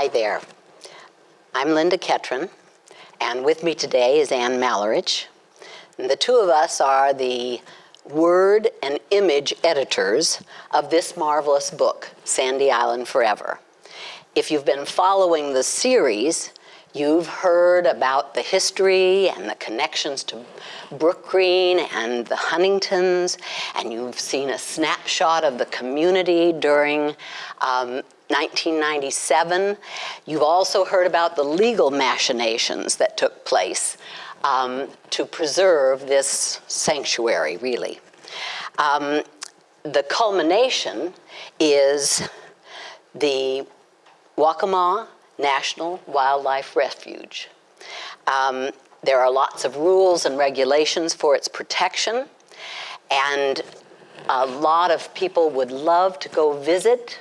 Hi there. I'm Linda Ketron, and with me today is Ann Malarich. And the two of us are the word and image editors of this marvelous book, Sandy Island Forever. If you've been following the series, you've heard about the history and the connections to Brook Green and the Huntingtons, and you've seen a snapshot of the community during 1997. You've also heard about the legal machinations that took place to preserve this sanctuary, really. The culmination is the Waccamaw National Wildlife Refuge. There are lots of rules and regulations for its protection, and a lot of people would love to go visit,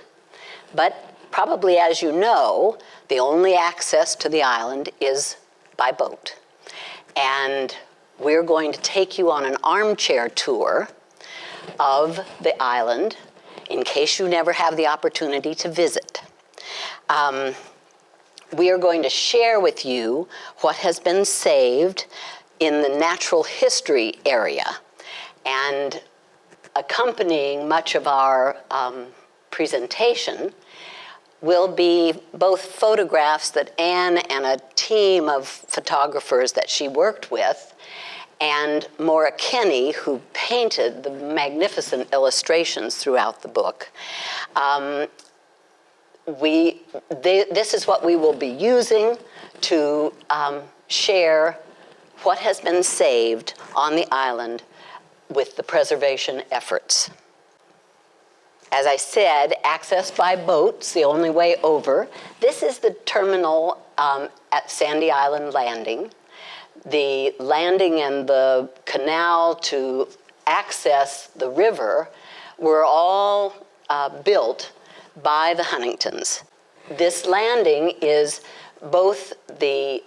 but probably, as you know, the only access to the island is by boat. And we're going to take you on an armchair tour of the island in case you never have the opportunity to visit. We are going to share with you what has been saved in the natural history area. And accompanying much of our presentation will be both photographs that Anne and a team of photographers that she worked with, and Maura Kenny, who painted the magnificent illustrations throughout the book. This is what we will be using to share what has been saved on the island with the preservation efforts. As I said, access by boat's the only way over. This is the terminal at Sandy Island Landing. The landing and the canal to access the river were all built by the Huntingtons. This landing is both the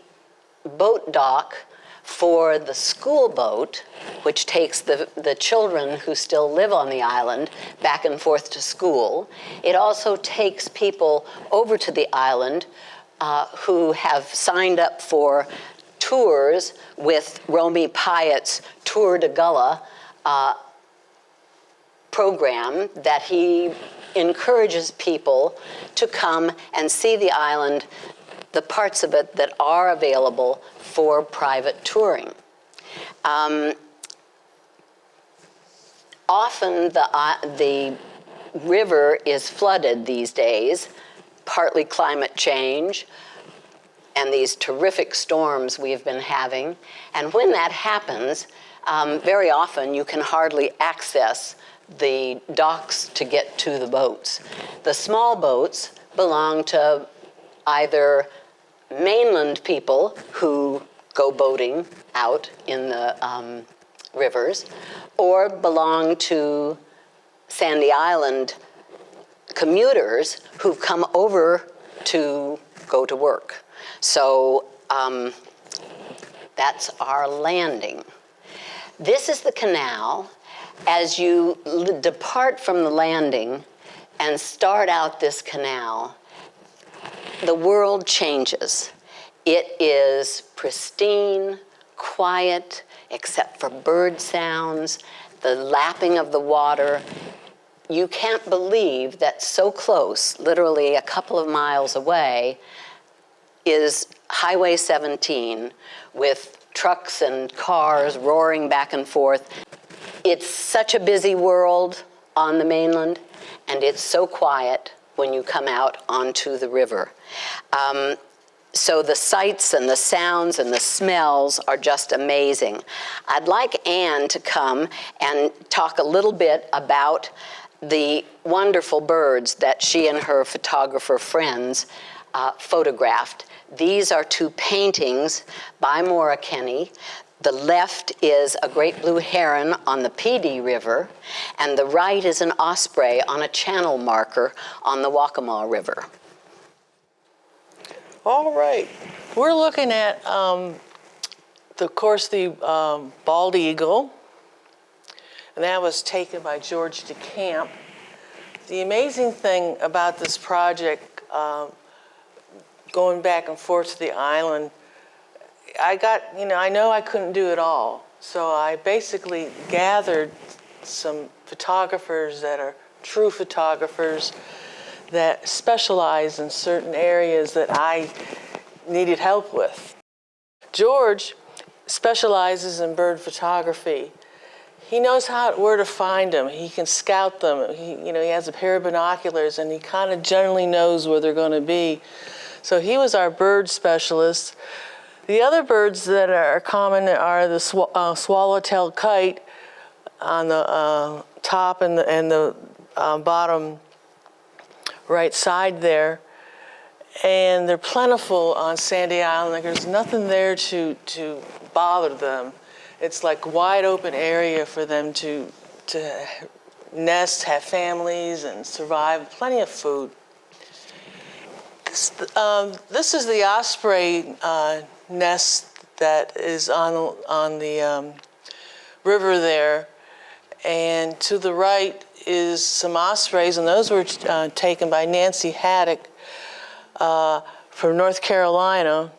boat dock for the school boat, which takes the children who still live on the island back and forth to school. It also takes people over to the island who have signed up for tours with Romy Pyatt's Tour de Gullah program that he encourages people to come and see the island, the parts of it that are available for private touring. Often the river is flooded these days, partly climate change and these terrific storms we've been having. And when that happens, very often you can hardly access the docks to get to the boats. The small boats belong to either mainland people who go boating out in the rivers, or belong to Sandy Island commuters who've come over to go to work. So that's our landing. This is the canal. As you depart from the landing and start out this canal, the world changes. It is pristine, quiet, except for bird sounds, the lapping of the water. You can't believe that so close, literally a couple of miles away, is Highway 17 with trucks and cars roaring back and forth. It's such a busy world on the mainland, and it's so quiet when you come out onto the river. So the sights and the sounds and the smells are just amazing. I'd like Anne to come and talk a little bit about the wonderful birds that she and her photographer friends photographed. These are two paintings by Maura Kenny. The left is a great blue heron on the PD River, and the right is an osprey on a channel marker on the Waccamaw River. All right. We're looking at, of course, the bald eagle, and that was taken by George DeCamp. The amazing thing about this project, going back and forth to the island, I know I couldn't do it all. So I basically gathered some photographers that are true photographers that specialize in certain areas that I needed help with. George specializes in bird photography. He knows where to find them. He can scout them. He has a pair of binoculars, and he kind of generally knows where they're going to be. So he was our bird specialist. The other birds that are common are the swallowtail kite on the top and the bottom right side there. And they're plentiful on Sandy Island. There's nothing there to bother them. It's like wide open area for them to nest, have families, and survive. Plenty of food. This is the osprey nest that is on the river there, and to the right is some ospreys, and those were taken by Nancy Haddock from North Carolina.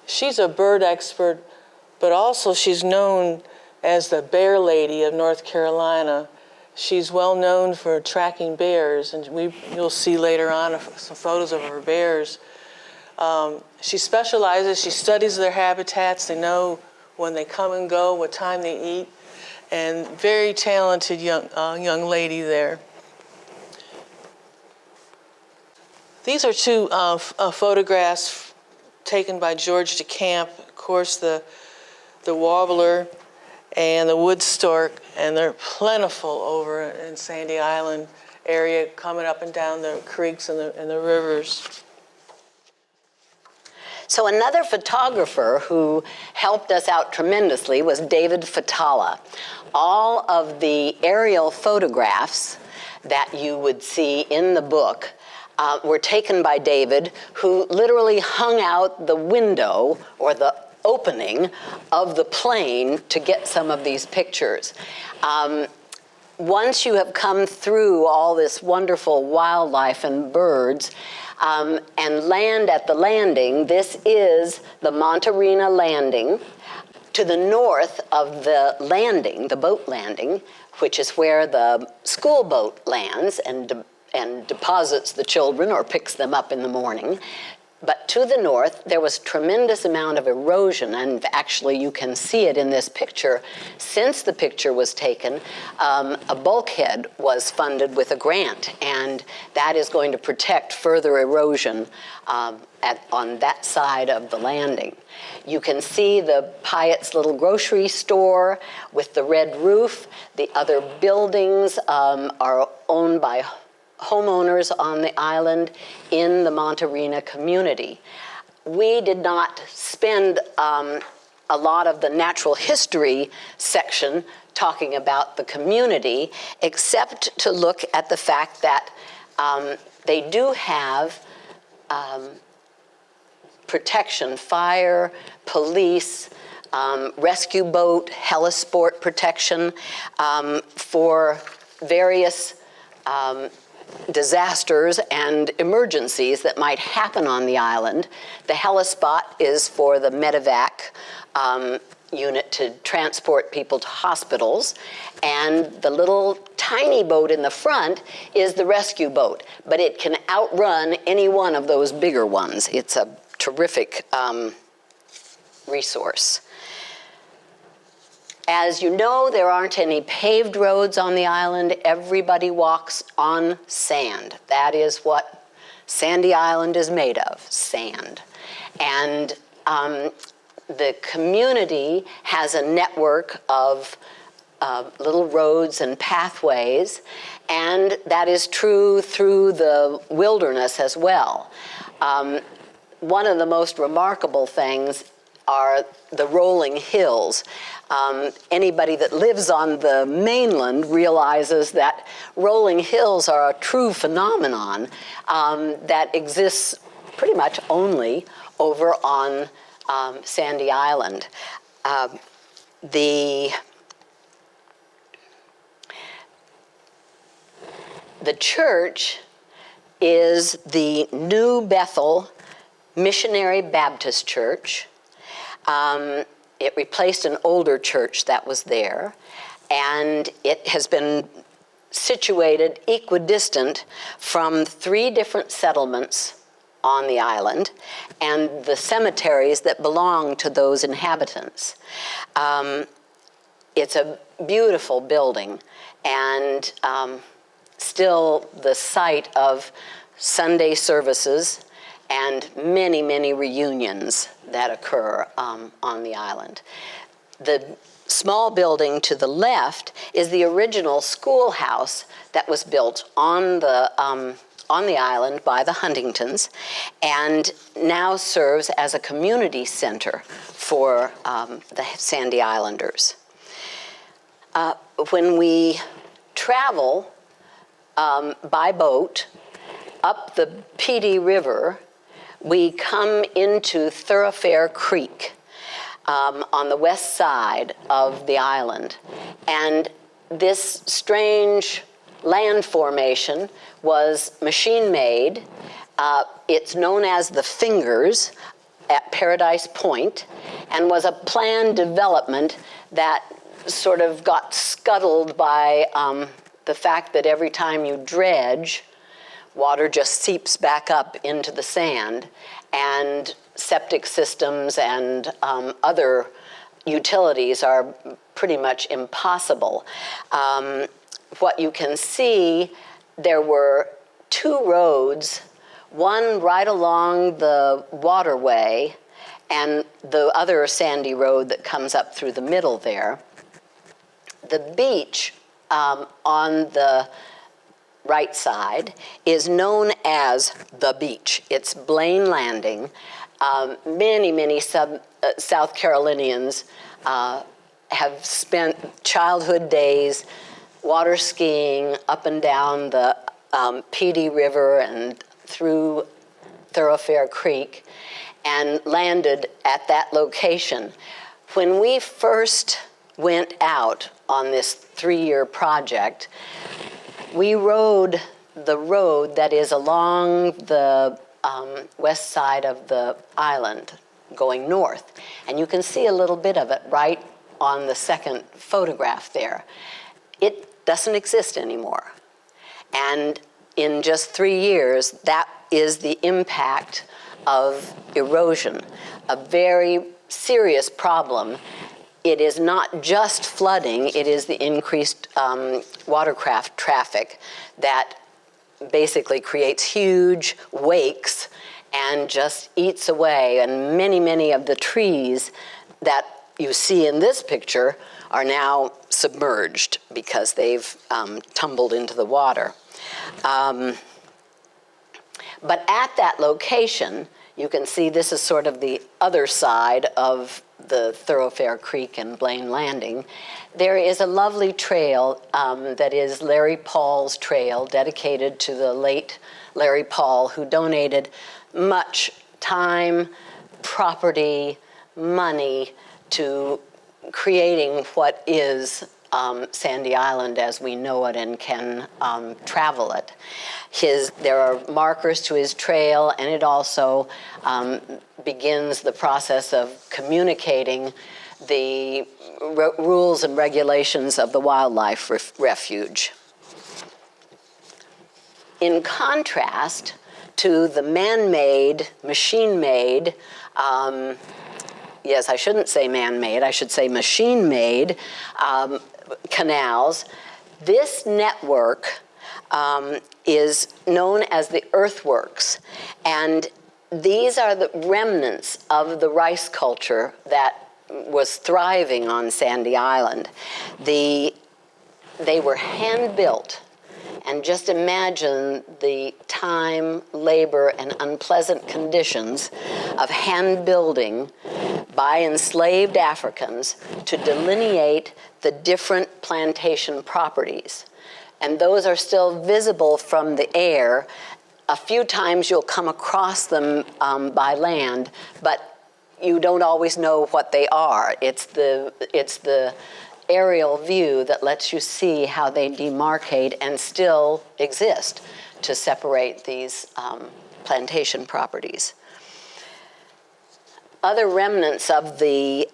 She's a bird expert, but also she's known as the bear lady of North Carolina. She's well known for tracking bears, and you'll see later on some photos of her bears. She specializes, she studies their habitats. They know when they come and go, what time they eat, and very talented young lady there. These are two photographs taken by George DeCamp. Of course, the warbler and the wood stork, and they're plentiful over in Sandy Island area, coming up and down the creeks and the rivers. So another photographer who helped us out tremendously was David Fatala. All of the aerial photographs that you would see in the book were taken by David, who literally hung out the window or the opening of the plane to get some of these pictures. Once you have come through all this wonderful wildlife and birds and land at the landing, this is the Monte landing. To the north of the landing, the boat landing, which is where the school boat lands and deposits the children or picks them up in the morning. But to the north, there was a tremendous amount of erosion, and actually you can see it in this picture. Since the picture was taken, a bulkhead was funded with a grant, and that is going to protect further erosion on that side of the landing. You can see the Pyatt's little grocery store with the red roof. The other buildings are owned by homeowners on the island in the Monte community. We did not spend a lot of the natural history section talking about the community, except to look at the fact that they do have protection, fire, police, rescue boat, helisport protection for various disasters and emergencies that might happen on the island. The helispot is for the medevac unit to transport people to hospitals, and the little tiny boat in the front is the rescue boat, but it can outrun any one of those bigger ones. It's a terrific resource. As you know, there aren't any paved roads on the island. Everybody walks on sand. That is what Sandy Island is made of, sand. And the community has a network of little roads and pathways, and that is true through the wilderness as well. One of the most remarkable things are the rolling hills. Anybody that lives on the mainland realizes that rolling hills are a true phenomenon that exists pretty much only over on Sandy Island. The church is the New Bethel missionary Baptist church. It replaced an older church that was there, and it has been situated equidistant from 3 different settlements on the island and the cemeteries that belong to those inhabitants. It's a beautiful building, and still the site of Sunday services and many, many reunions that occur on the island. The small building to the left is the original schoolhouse that was built on the island by the Huntingtons, and now serves as a community center for the Sandy Islanders. When we travel by boat up the PD River, we come into Thoroughfare Creek on the west side of the island. And this strange land formation was machine-made. It's known as the Fingers at Paradise Point, and was a planned development that sort of got scuttled by the fact that every time you dredge, water just seeps back up into the sand, and septic systems and other utilities are pretty much impossible. What you can see, there were 2 roads, one right along the waterway, and the other sandy road that comes up through the middle there. The beach on the right side is known as the beach. It's Blaine Landing. Many South Carolinians have spent childhood days water skiing up and down the PD River and through Thoroughfare Creek, and landed at that location. When we first went out on this 3-year project, we rode the road that is along the west side of the island going north. And you can see a little bit of it right on the second photograph there. It doesn't exist anymore. And in just 3 years, that is the impact of erosion, a very serious problem. It is not just flooding, it is the increased watercraft traffic that basically creates huge wakes and just eats away. And many of the trees that you see in this picture are now submerged because they've tumbled into the water. But at that location, you can see this is sort of the other side of the Thoroughfare Creek and Blaine Landing. There is a lovely trail that is Larry Paul's trail, dedicated to the late Larry Paul, who donated much time, property, money to creating what is Sandy Island as we know it and can travel it. There are markers to his trail, and it also begins the process of communicating the rules and regulations of the wildlife refuge. In contrast to the man-made, machine-made, yes, I shouldn't say man-made, I should say machine-made canals, this network is known as the Earthworks, and these are the remnants of the rice culture that was thriving on Sandy Island. They were hand-built, and just imagine the time, labor, and unpleasant conditions of hand-building by enslaved Africans to delineate the different plantation properties. And those are still visible from the air. A few times you'll come across them by land, but you don't always know what they are. It's the aerial view that lets you see how they demarcate and still exist to separate these plantation properties. other remnants of the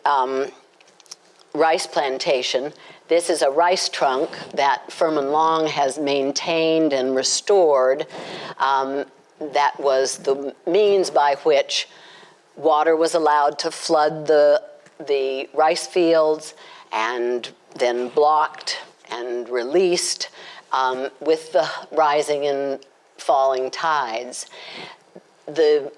rice plantation. This is a rice trunk that Furman Long has maintained and restored. That was the means by which water was allowed to flood the rice fields and then blocked and released with the rising and falling tides. The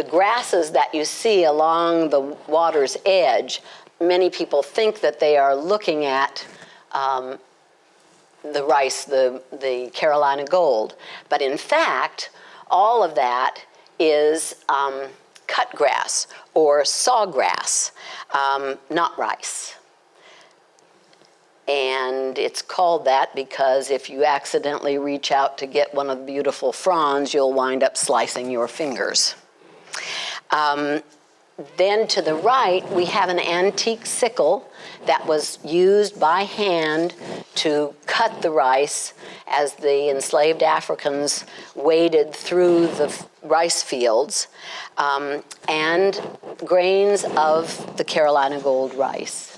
grasses that you see along the water's edge, many people think that they are looking at the rice, the Carolina gold. But in fact, all of that is cut grass or sawgrass, not rice. And it's called that because if you accidentally reach out to get one of the beautiful fronds, you'll wind up slicing your fingers. Then to the right, we have an antique sickle that was used by hand to cut the rice as the enslaved Africans waded through the rice fields, and grains of the Carolina gold rice.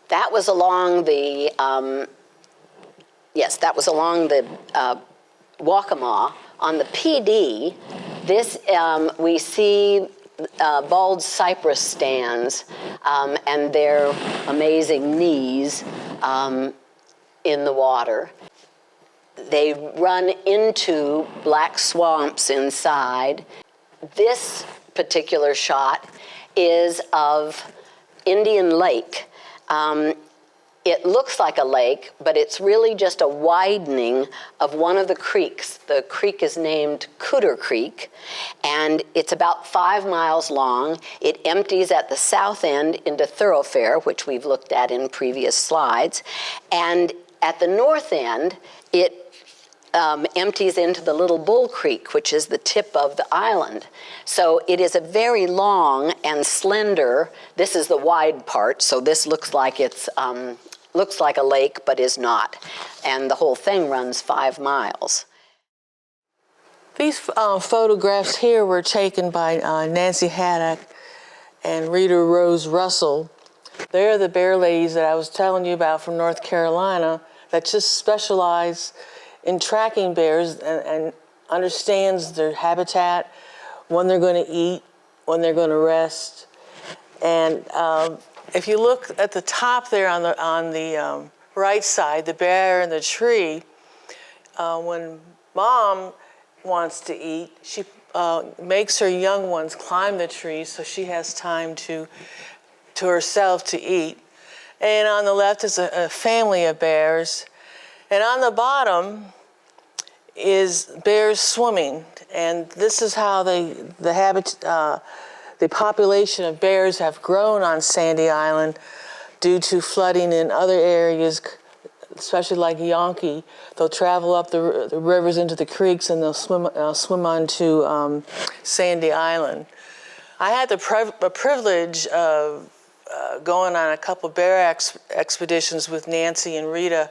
That was along the, Waccamaw. On the PD, this we see bald cypress stands and their amazing knees in the water. They run into black swamps inside. This particular shot is of Indian Lake. It looks like a lake, but it's really just a widening of one of the creeks. The creek is named Cooter Creek, and it's about 5 miles long. It empties at the south end into Thoroughfare, which we've looked at in previous slides. And at the north end, it empties into the Little Bull Creek, which is the tip of the island. So it is a very long and slender, this is the wide part, so this looks like it's looks like a lake, but is not. And the whole thing runs 5 miles. These photographs here were taken by Nancy Haddock and Rita Rose Russell. They're the bear ladies that I was telling you about from North Carolina that just specialize in tracking bears and understands their habitat, when they're going to eat, when they're going to rest. And if you look at the top there on the right side, the bear and the tree, when mom wants to eat, she makes her young ones climb the tree so she has time to herself to eat. And on the left is a family of bears. And on the bottom is bears swimming. And this is how the population of bears have grown on Sandy Island due to flooding in other areas, especially like Yonke. They'll travel up the rivers into the creeks and they'll swim onto Sandy Island. I had the privilege of going on a couple bear expeditions with Nancy and Rita,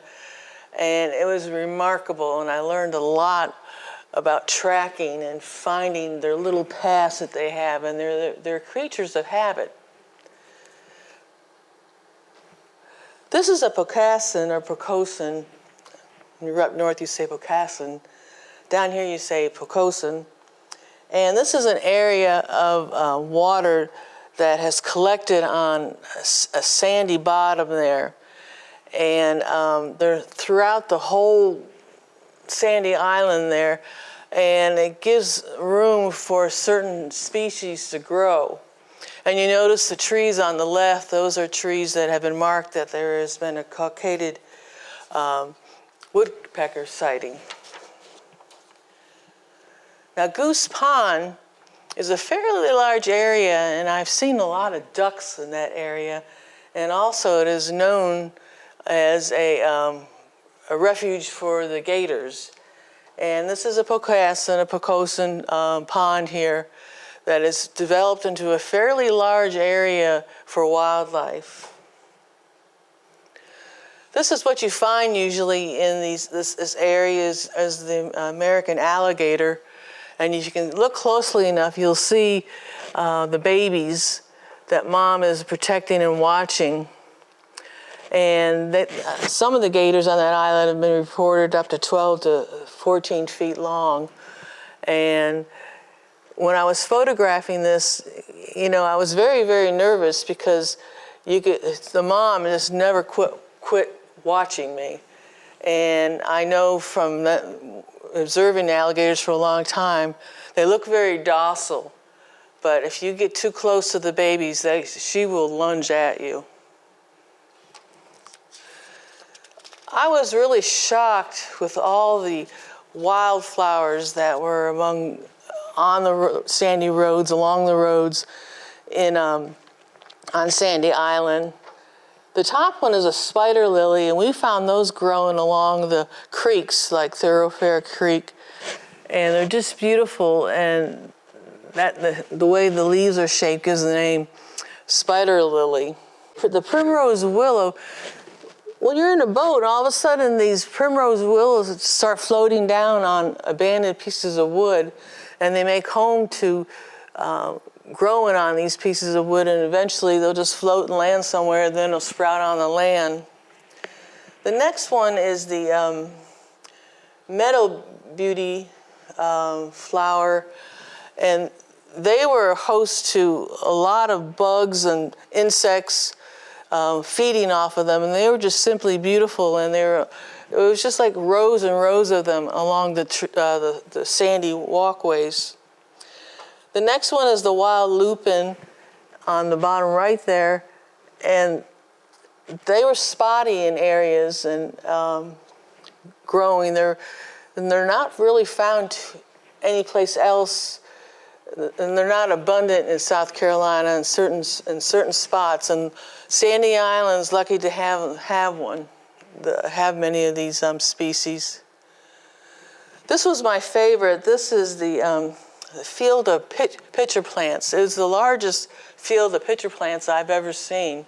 and it was remarkable, and I learned a lot about tracking and finding their little paths that they have, and they're creatures of habit. This is a Pocosin or Pocosin. When you're up north, you say Pocosin. Down here, you say Pocosin. And this is an area of water that has collected on a sandy bottom there. And they're throughout the whole sandy island there, and it gives room for certain species to grow. And you notice the trees on the left, those are trees that have been marked that there has been a cockaded woodpecker sighting. Now, Goose Pond is a fairly large area, and I've seen a lot of ducks in that area, and also it is known as a refuge for the gators. And this is a Pocosin pond here that is developed into a fairly large area for wildlife. This is what you find usually in this area as the American alligator. And if you can look closely enough, you'll see the babies that mom is protecting and watching. And some of the gators on that island have been reported up to 12 to 14 feet long. And when I was photographing this, I was very, very nervous because the mom just never quit watching me. And I know from observing the alligators for a long time, they look very docile. But if you get too close to the babies, she will lunge at you. I was really shocked with all the wildflowers that were on the sandy roads, along the roads on Sandy Island. The top one is a spider lily, and we found those growing along the creeks, like Thoroughfare Creek, and they're just beautiful. And the way the leaves are shaped gives the name spider lily. The primrose willow. When you're in a boat, all of a sudden these primrose willows start floating down on abandoned pieces of wood, and they make home to growing on these pieces of wood, and eventually they'll just float and land somewhere, and then they'll sprout on the land. The next one is the meadow beauty flower, and they were a host to a lot of bugs and insects feeding off of them, and they were just simply beautiful. And it was just like rows and rows of them along the sandy walkways. The next one is the wild lupin on the bottom right there, and they were spotty in areas and growing. They're not really found anyplace else. And they're not abundant in South Carolina in certain spots. And Sandy Island's lucky to have many of these species. This was my favorite. This is the field of pitcher plants. It was the largest field of pitcher plants I've ever seen.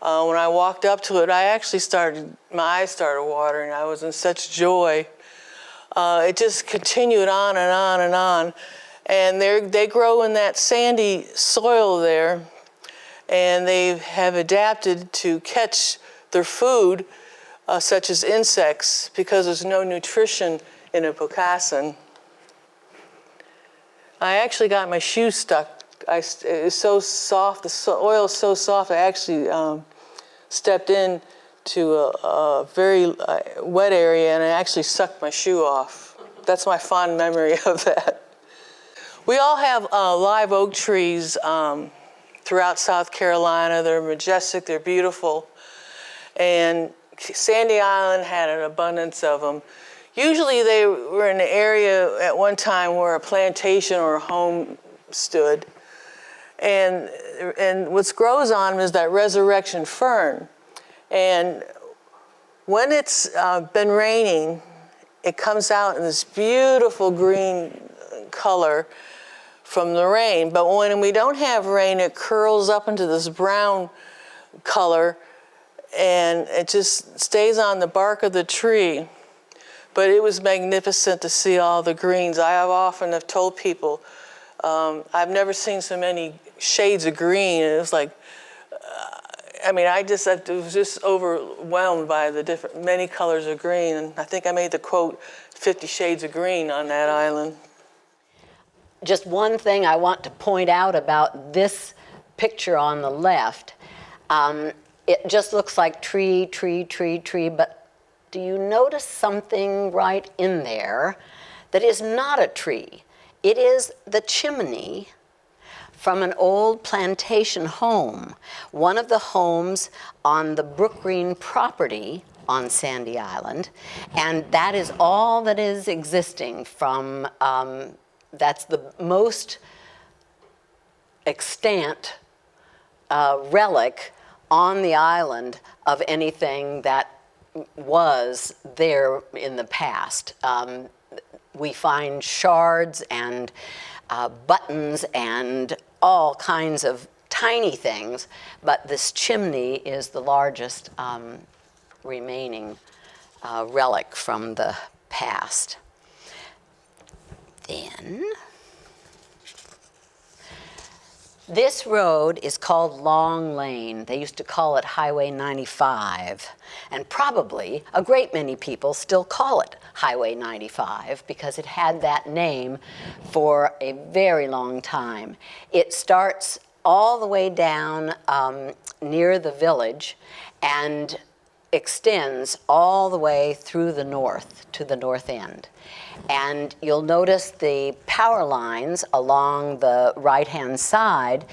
When I walked up to it, my eyes started watering. I was in such joy. It just continued on and on and on. And they grow in that sandy soil there, and they have adapted to catch their food, such as insects, because there's no nutrition in a Pocosin. I actually got my shoe stuck. It was so soft, the oil is so soft, I actually stepped in to a very wet area, and I actually sucked my shoe off. That's my fond memory of that. We all have live oak trees throughout South Carolina. They're majestic, they're beautiful. And Sandy Island had an abundance of them. Usually they were in an area at one time where a plantation or a home stood. And what grows on them is that resurrection fern. And when it's been raining, it comes out in this beautiful green color from the rain. But when we don't have rain, it curls up into this brown color, and it just stays on the bark of the tree. But it was magnificent to see all the greens. I often have told people, I've never seen so many shades of green. It was like, I was just overwhelmed by the many colors of green. And I think I made the quote, 50 shades of green on that island. Just one thing I want to point out about this picture on the left. It just looks like tree, but do you notice something right in there that is not a tree? It is the chimney from an old plantation home, one of the homes on the Brook Green property on Sandy Island, and that is all that is existing from, that's the most extant relic on the island of anything that was there in the past. We find shards and buttons and all kinds of tiny things, but this chimney is the largest remaining relic from the past. then this road is called Long Lane. They used to call it Highway 95, and probably a great many people still call it Highway 95 because it had that name for a very long time. It starts all the way down near the village and extends all the way through the north to the north end. And you'll notice the power lines along the right-hand side.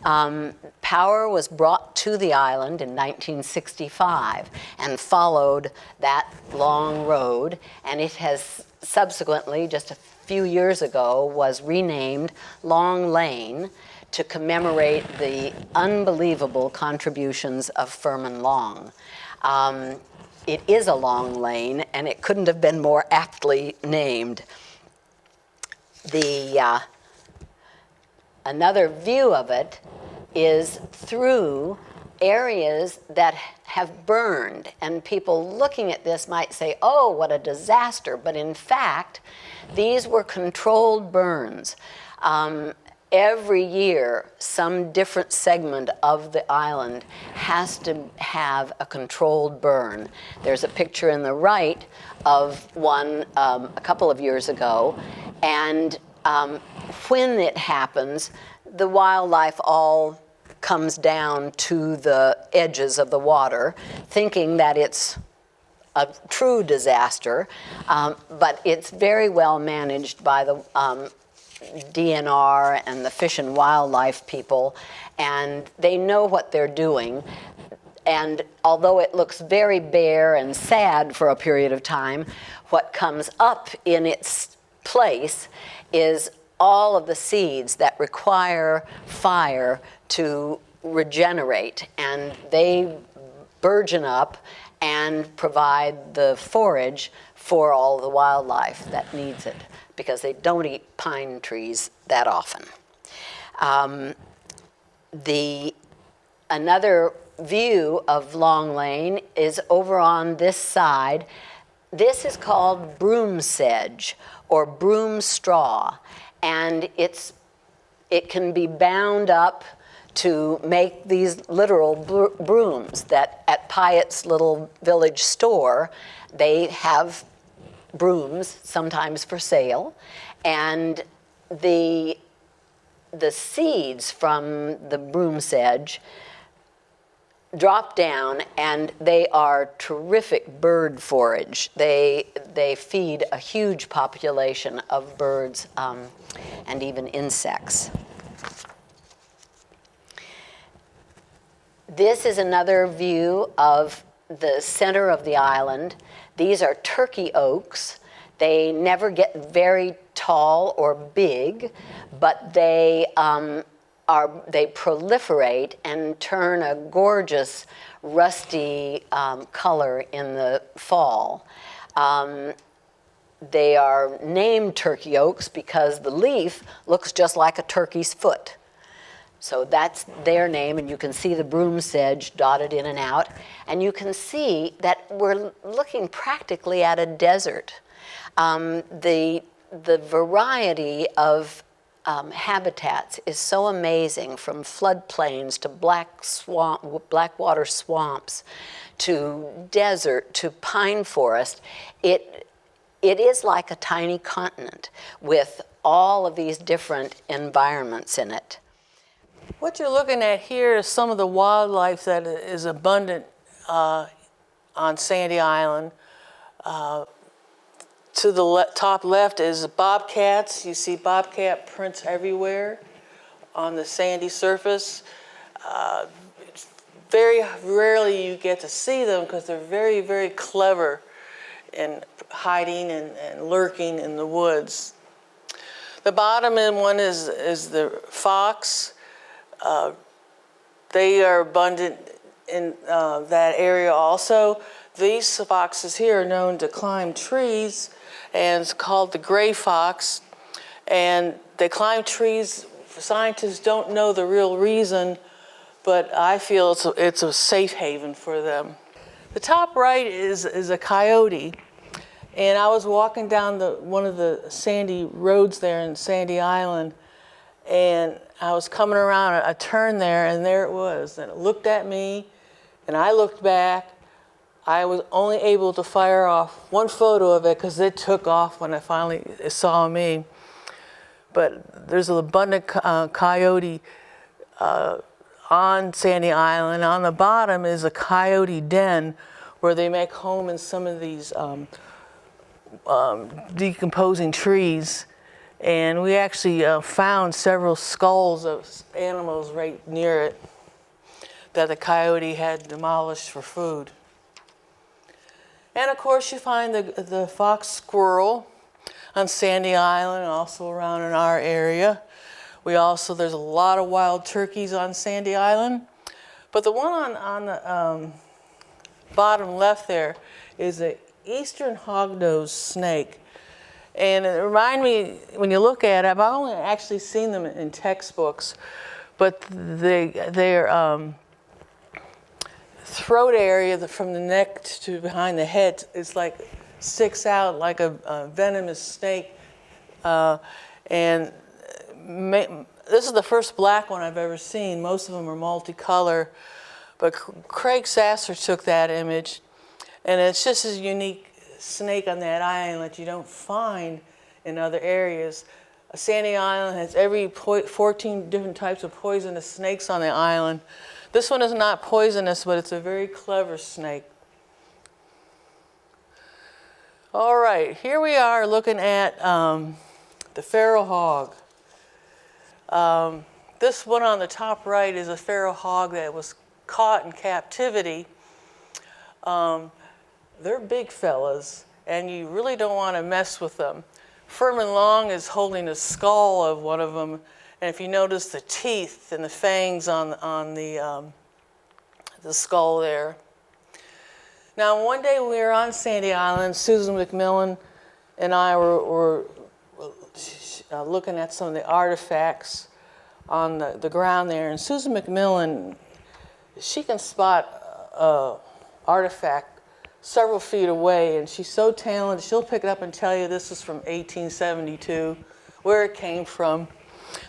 Power was brought to the island in 1965 and followed that long road, and it has subsequently, just a few years ago, was renamed Long Lane to commemorate the unbelievable contributions of Furman Long. It is a long lane, and it couldn't have been more aptly named. Another view of it is through areas that have burned, and people looking at this might say, oh, what a disaster, but in fact, these were controlled burns. Every year, some different segment of the island has to have a controlled burn. There's a picture in the right of one a couple of years ago, and when it happens, the wildlife all comes down to the edges of the water, thinking that it's a true disaster, but it's very well managed by the DNR and the Fish and Wildlife people, and they know what they're doing. And although it looks very bare and sad for a period of time, what comes up in its place is all of the seeds that require fire to regenerate, and they burgeon up and provide the forage for all the wildlife that needs it, because they don't eat pine trees that often. Another view of Long Lane is over on this side. This is called Broomsedge or broom straw, and it can be bound up to make these literal brooms that at Pyatt's little village store, they have brooms, sometimes for sale, and the seeds from the broomsedge drop down, and they are terrific bird forage. They feed a huge population of birds and even insects. This is another view of the center of the island. These are turkey oaks. They never get very tall or big, but they proliferate and turn a gorgeous rusty color in the fall. They are named turkey oaks because the leaf looks just like a turkey's foot. So that's their name, and you can see the broomsedge dotted in and out. And you can see that we're looking practically at a desert. The variety of habitats is so amazing, from floodplains to blackwater swamps to desert to pine forest. It is like a tiny continent with all of these different environments in it. What you're looking at here is some of the wildlife that is abundant on Sandy Island. To the top left is bobcats. You see bobcat prints everywhere on the sandy surface. Very rarely you get to see them because they're very, very clever in hiding and lurking in the woods. The bottom end one is the fox. They are abundant in that area also. These foxes here are known to climb trees, and it's called the gray fox. And they climb trees. Scientists don't know the real reason, but I feel it's a safe haven for them. The top right is a coyote, And I was walking down one of the sandy roads there in Sandy Island, and I was coming around a turn there, and there it was. And it looked at me, and I looked back. I was only able to fire off one photo of it because it took off when it finally saw me. But there's an abundant coyote on Sandy Island. On the bottom is a coyote den where they make home in some of these decomposing trees. And we actually found several skulls of animals right near it that the coyote had demolished for food. And of course you find the fox squirrel on Sandy Island, also around in our area. There's a lot of wild turkeys on Sandy Island. But the one on the bottom left there is an eastern hognose snake. And it reminds me, when you look at it, I've only actually seen them in textbooks, but their throat area from the neck to behind the head is like sticks out like a venomous snake. And this is the first black one I've ever seen. Most of them are multicolor, but Craig Sasser took that image, and it's just a unique snake on that island that you don't find in other areas. Sandy Island has 14 different types of poisonous snakes on the island. This one is not poisonous, but it's a very clever snake. All right, here we are looking at the feral hog. This one on the top right is a feral hog that was caught in captivity. They're big fellas, and you really don't want to mess with them. Furman Long is holding the skull of one of them, and if you notice the teeth and the fangs on the skull there. Now, one day we were on Sandy Island. Susan McMillan and I were looking at some of the artifacts on the ground there, and Susan McMillan, she can spot artifact several feet away, and she's so talented, she'll pick it up and tell you this is from 1872, where it came from.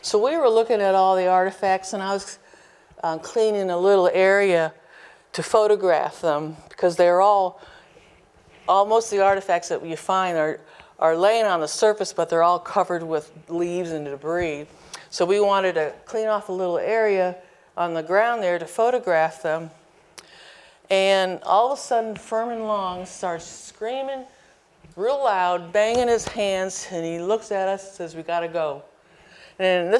So we were looking at all the artifacts, and I was cleaning a little area to photograph them, because they're most of the artifacts that you find are laying on the surface, but they're all covered with leaves and debris. So we wanted to clean off a little area on the ground there to photograph them. And all of a sudden, Furman Long starts screaming real loud, banging his hands, and he looks at us and says, "We gotta go." And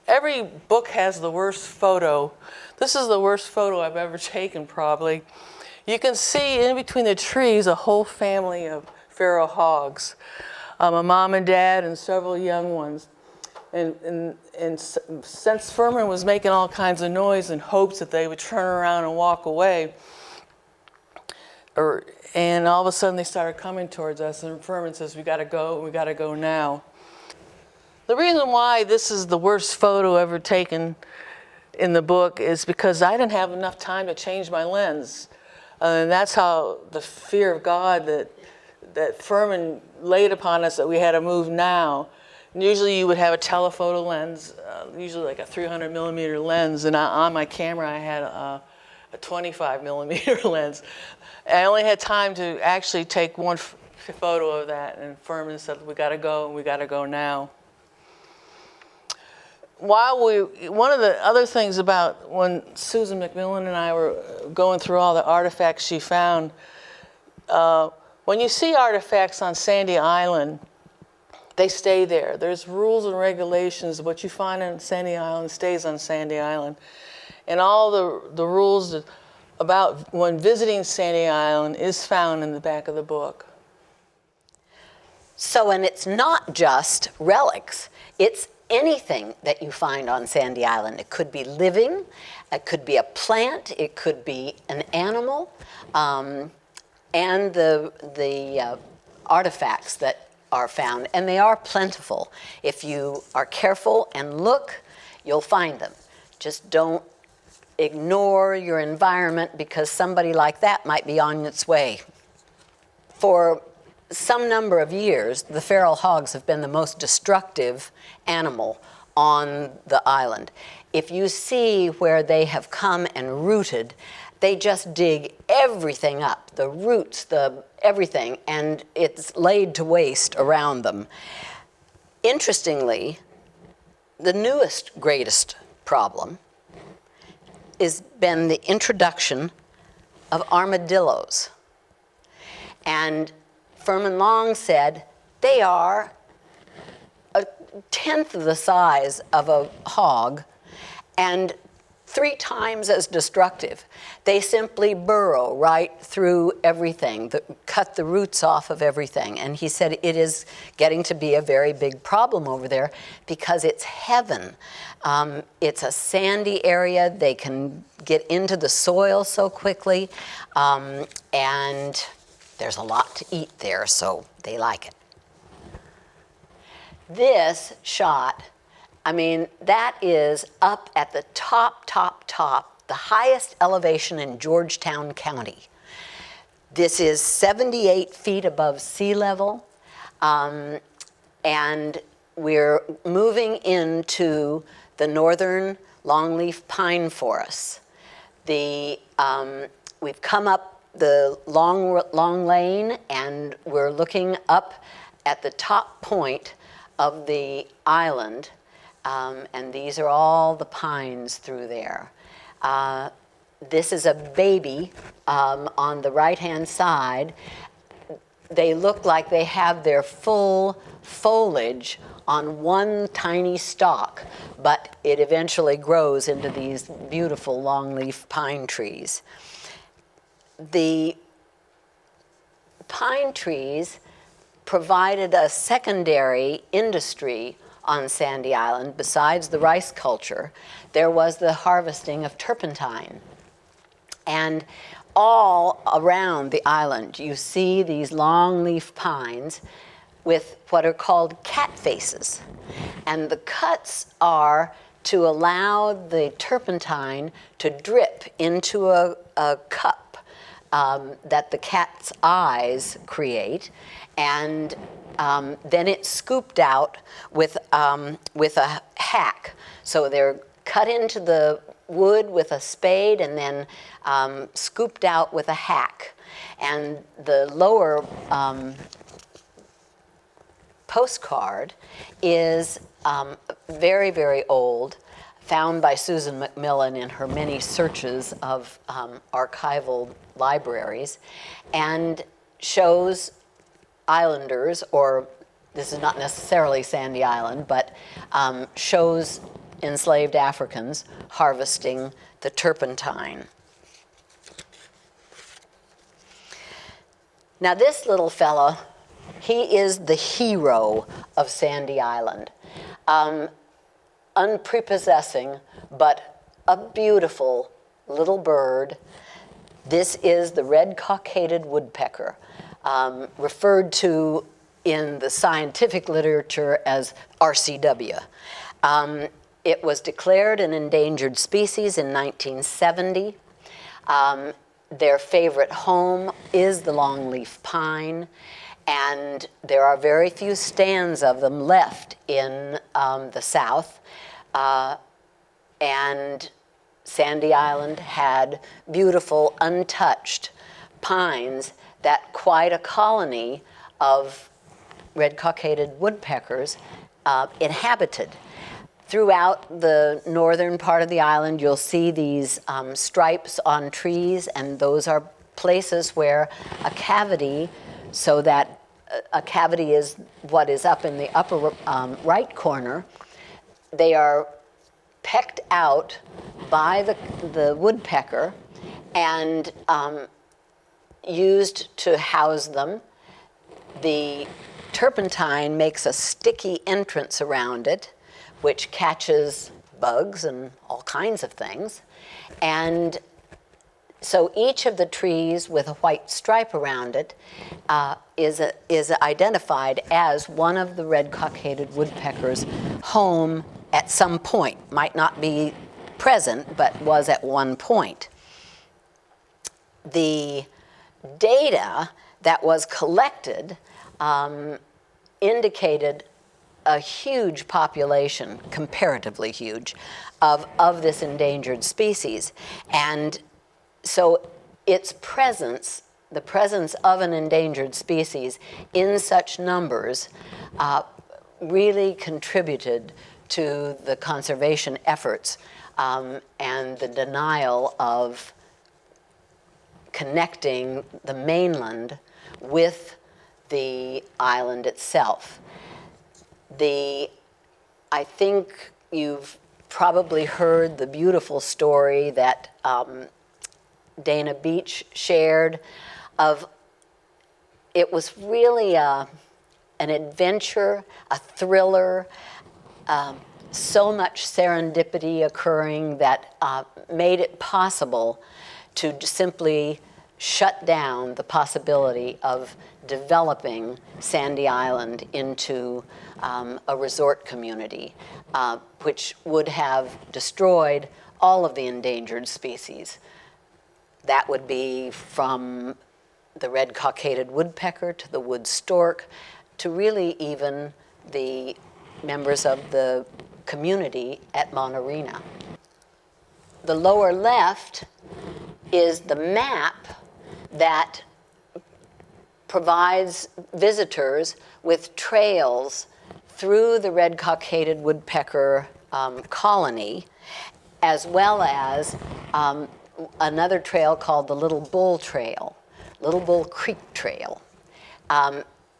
every book has the worst photo. This is the worst photo I've ever taken, probably. You can see in between the trees a whole family of feral hogs, a mom and dad and several young ones. And since Furman was making all kinds of noise in hopes that they would turn around and walk away, and all of a sudden they started coming towards us, and Furman says, "We gotta go now." The reason why this is the worst photo ever taken in the book is because I didn't have enough time to change my lens. And that's how the fear of God that Furman laid upon us, that we had to move now. And usually you would have a telephoto lens, usually like a 300 millimeter lens, and on my camera I had a 25 millimeter lens. I only had time to actually take one photo of that, and Furman said, "We gotta go, and we gotta go now." One of the other things about when Susan McMillan and I were going through all the artifacts she found, when you see artifacts on Sandy Island, they stay there. There's rules and regulations. What you find on Sandy Island stays on Sandy Island. And all the rules about when visiting Sandy Island is found in the back of the book. So, and it's not just relics, it's anything that you find on Sandy Island. It could be living, it could be a plant, it could be an animal, and the artifacts that are found, and they are plentiful. If you are careful and look, you'll find them. Just don't ignore your environment, because somebody like that might be on its way. For some number of years, the feral hogs have been the most destructive animal on the island. If you see where they have come and rooted, they just dig everything up, the roots, the everything, and it's laid to waste around them. Interestingly, the newest, greatest problem has been the introduction of armadillos. And Furman Long said they are a tenth of the size of a hog and 3 times as destructive. They simply burrow right through everything, cut the roots off of everything. And he said it is getting to be a very big problem over there because it's heaven. It's a sandy area. They can get into the soil so quickly. And there's a lot to eat there, so they like it. This shot, I mean, that is up at the top, the highest elevation in Georgetown County. This is 78 feet above sea level, and we're moving into the northern longleaf pine forests. We've come up the long lane, and we're looking up at the top point of the island. And these are all the pines through there. This is a baby on the right-hand side. They look like they have their full foliage on one tiny stalk, but it eventually grows into these beautiful longleaf pine trees. The pine trees provided a secondary industry on Sandy Island. Besides the rice culture, there was the harvesting of turpentine. And all around the island, you see these longleaf pines with what are called cat faces. And the cuts are to allow the turpentine to drip into a cup that the cat's eyes create, and then it's scooped out with a hack. So they're cut into the wood with a spade and then scooped out with a hack. And the lower postcard is very, very old, found by Susan Macmillan in her many searches of archival libraries, and shows islanders, or this is not necessarily Sandy Island, but shows enslaved Africans harvesting the turpentine. Now this little fella, he is the hero of Sandy Island. Unprepossessing, but a beautiful little bird. This is the red-cockaded woodpecker, referred to in the scientific literature as RCW. It was declared an endangered species in 1970. Their favorite home is the longleaf pine, and there are very few stands of them left in the South. And Sandy Island had beautiful, untouched pines that quite a colony of red-cockaded woodpeckers inhabited. Throughout the northern part of the island, you'll see these stripes on trees, and those are places where a cavity, so that a cavity is what is up in the upper right corner, they are pecked out by the woodpecker and used to house them. The turpentine makes a sticky entrance around it, which catches bugs and all kinds of things. And so each of the trees with a white stripe around it is identified as one of the red-cockaded woodpecker's home at some point. Might not be present, but was at one point. The data that was collected indicated a huge population, comparatively huge, of this endangered species. And so its presence, the presence of an endangered species in such numbers, really contributed to the conservation efforts and the denial of connecting the mainland with the island itself. I think you've probably heard the beautiful story that Dana Beach shared of, it was really an adventure, a thriller, so much serendipity occurring that made it possible to simply shut down the possibility of developing Sandy Island into a resort community, which would have destroyed all of the endangered species. That would be from the red-cockaded woodpecker to the wood stork to really even the members of the community at Monterina. The lower left is the map that provides visitors with trails through the red-cockaded woodpecker colony, as well as another trail called the Little Bull Trail, Little Bull Creek Trail.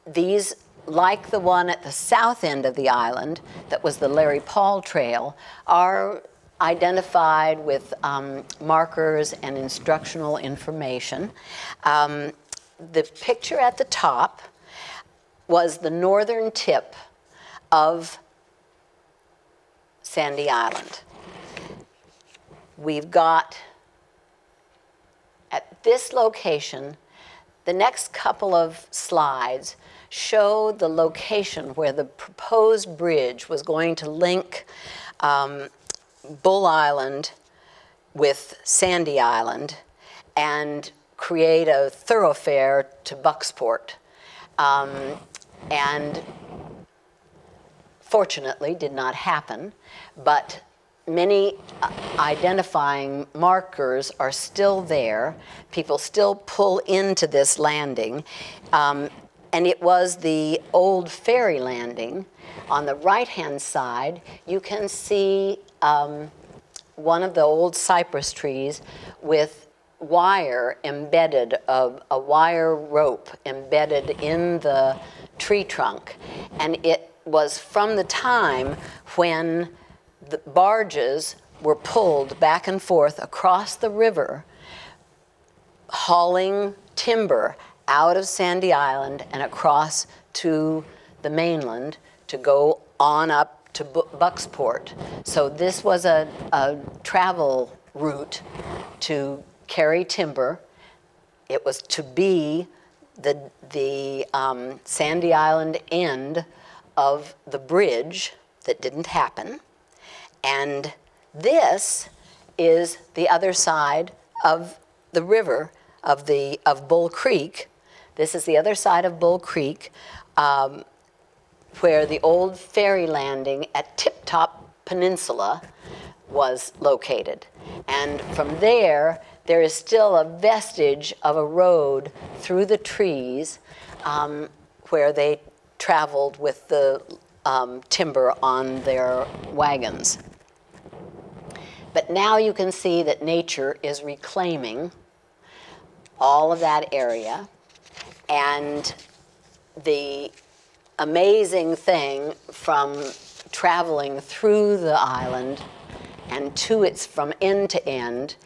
These, like the one at the south end of the island, that was the Larry Paul Trail, are identified with markers and instructional information. The picture at the top was the northern tip of Sandy Island. We've got, at this location, the next couple of slides show the location where the proposed bridge was going to link Bull Island with Sandy Island and create a thoroughfare to Bucksport. And fortunately did not happen, but many identifying markers are still there. People still pull into this landing. And it was the old ferry landing. On the right-hand side, you can see one of the old cypress trees with wire embedded, a wire rope embedded in the tree trunk. And it was from the time when the barges were pulled back and forth across the river, hauling timber out of Sandy Island and across to the mainland to go on up to Bucksport. So this was a travel route to carry timber. It was to be the Sandy Island end of the bridge that didn't happen. And this is the other side of the river of Bull Creek. This is the other side of Bull Creek, where the old ferry landing at Tip Top Peninsula was located. And from there, there is still a vestige of a road through the trees where they traveled with the timber on their wagons. But now you can see that nature is reclaiming all of that area. And the amazing thing from traveling through the island and to its from end to end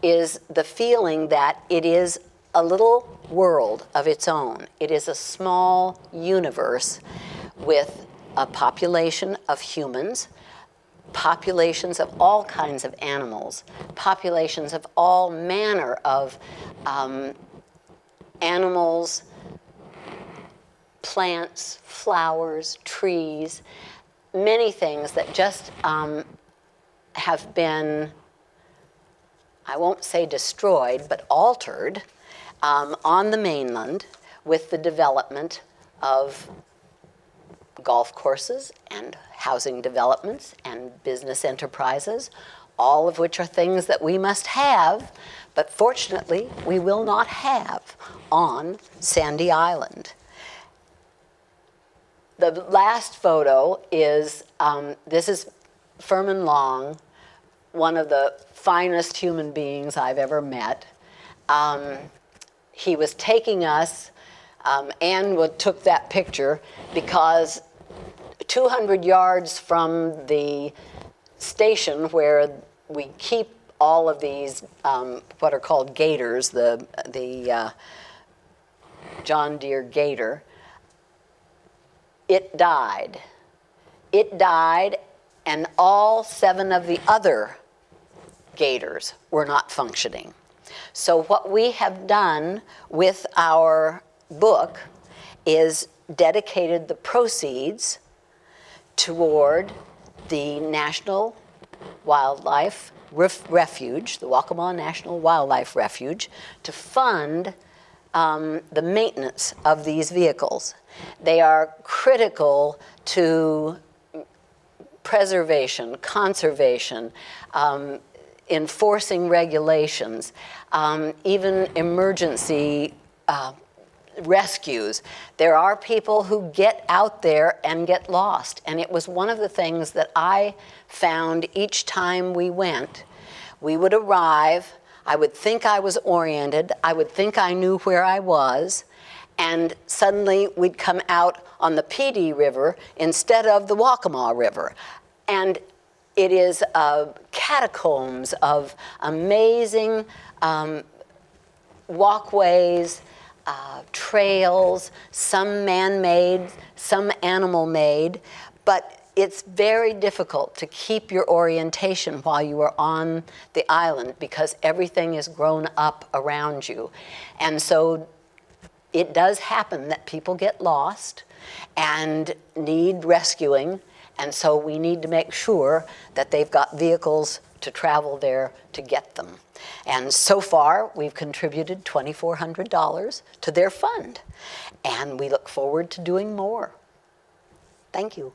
is the feeling that it is a little world of its own. It is a small universe with a population of humans, populations of all kinds of animals, populations of all manner of animals, plants, flowers, trees, many things that just have been, I won't say destroyed, but altered on the mainland with the development of golf courses and housing developments and business enterprises, all of which are things that we must have, but fortunately we will not have on Sandy Island. The last photo is, this is Furman Long, one of the finest human beings I've ever met. He was taking us, Anne took that picture because 200 yards from the station where we keep all of these, what are called gators, the John Deere gator, it died. It died, and all 7 of the other gators were not functioning. So what we have done with our book is dedicated the proceeds toward the National Wildlife Refuge, the Waccamaw National Wildlife Refuge, to fund the maintenance of these vehicles. They are critical to preservation, conservation, enforcing regulations, even emergency rescues. There are people who get out there and get lost, and it was one of the things that I found each time we went. We would arrive, I would think I was oriented, I would think I knew where I was, and suddenly we'd come out on the PD River instead of the Waccamaw River. And it is catacombs of amazing walkways, trails, some man-made, some animal-made, but it's very difficult to keep your orientation while you are on the island because everything is grown up around you. And so it does happen that people get lost and need rescuing, and so we need to make sure that they've got vehicles to travel there to get them. And so far, we've contributed $2,400 to their fund, and we look forward to doing more. Thank you.